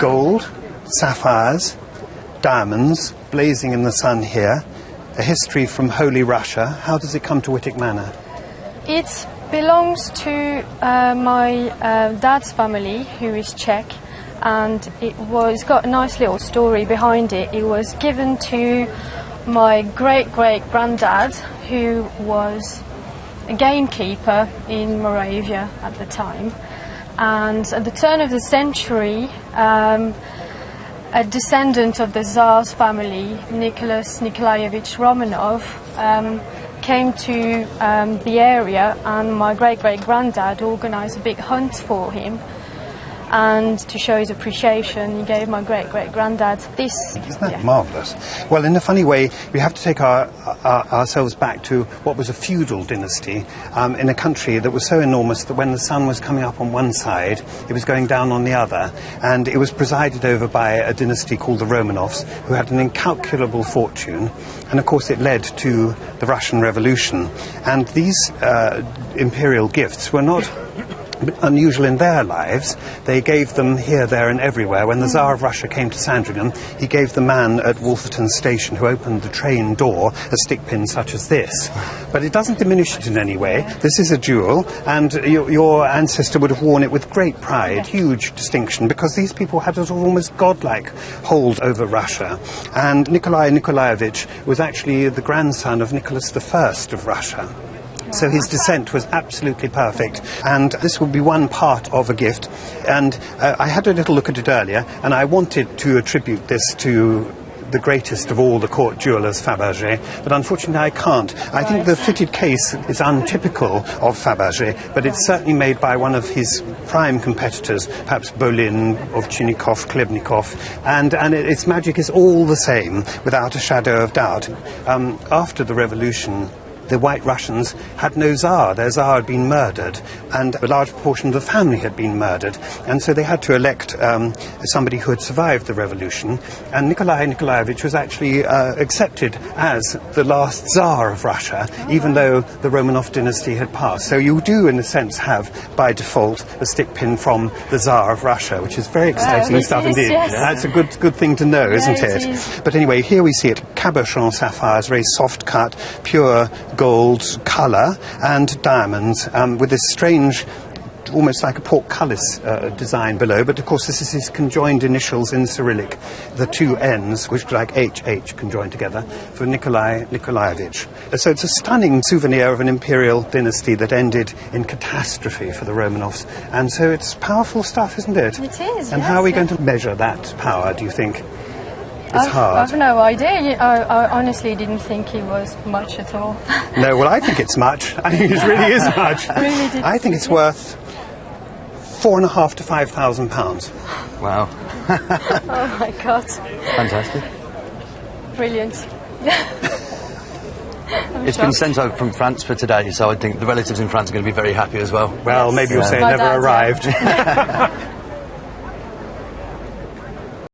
Gold, sapphires, diamonds, blazing in the sun here. A history from Holy Russia. How does it come to Wightwick Manor? It belongs to my dad's family, who is Czech, and it's got a nice little story behind it. It was given to my great-great-granddad, who was a gamekeeper in Moravia at the time. And at the turn of the century, a descendant of the Tsar's family, Nicholas Nikolaevich Romanov, came to the area, and my great-great-granddad organised a big hunt for him. And to show his appreciation, he gave my great-great-granddad this. Isn't that marvellous? Well, in a funny way, we have to take ourselves back to what was a feudal dynasty in a country that was so enormous that when the sun was coming up on one side, it was going down on the other. And it was presided over by a dynasty called the Romanovs, who had an incalculable fortune. And, of course, it led to the Russian Revolution. And these imperial gifts were not unusual in their lives. They gave them here, there and everywhere. When the Tsar of Russia came to Sandringham, he gave the man at Wolverhampton station who opened the train door a stick pin such as this. But it doesn't diminish it in any way. This is a jewel, and your ancestor would have worn it with great pride, huge distinction, because these people had an almost godlike hold over Russia. And Nikolai Nikolaevich was actually the grandson of Nicholas I of Russia. So his descent was absolutely perfect, and this will be one part of a gift. And I had a little look at it earlier, and I wanted to attribute this to the greatest of all the court jewellers, Fabergé, but unfortunately I can't. I think the fitted case is untypical of Fabergé, but it's certainly made by one of his prime competitors, perhaps Bolin, Ovchinnikov, Klebnikov, and its magic is all the same, without a shadow of doubt. After the revolution, the White Russians had no Tsar. Their Tsar had been murdered, and a large proportion of the family had been murdered. And so they had to elect somebody who had survived the revolution. And Nikolai Nikolaevich was actually accepted as the last Tsar of Russia, even though the Romanov dynasty had passed. So you do, in a sense, have, by default, a stick pin from the Tsar of Russia, which is very exciting stuff indeed. Yes. That's a good thing to know, isn't it? Is. But anyway, here we see it. Cabochon sapphires, very soft cut, pure gold colour, and diamonds with this strange, almost like a portcullis design below, but of course this is his conjoined initials in Cyrillic, the two N's, which are like HH conjoined together, for Nikolai Nikolaevich. So it's a stunning souvenir of an imperial dynasty that ended in catastrophe for the Romanovs, and so it's powerful stuff, isn't it? It is, And yes, how are we going to measure that power, do you think? It's hard. I've no idea. I honestly didn't think it was much at all. No, well, I think it's much. I think it really is much. Really I think it's worth £4,500 to £5,000. Wow. Oh my God. Fantastic. Brilliant. It's been sent over from France for today, so I think the relatives in France are going to be very happy as well. Well, maybe you'll say it My never dad, arrived.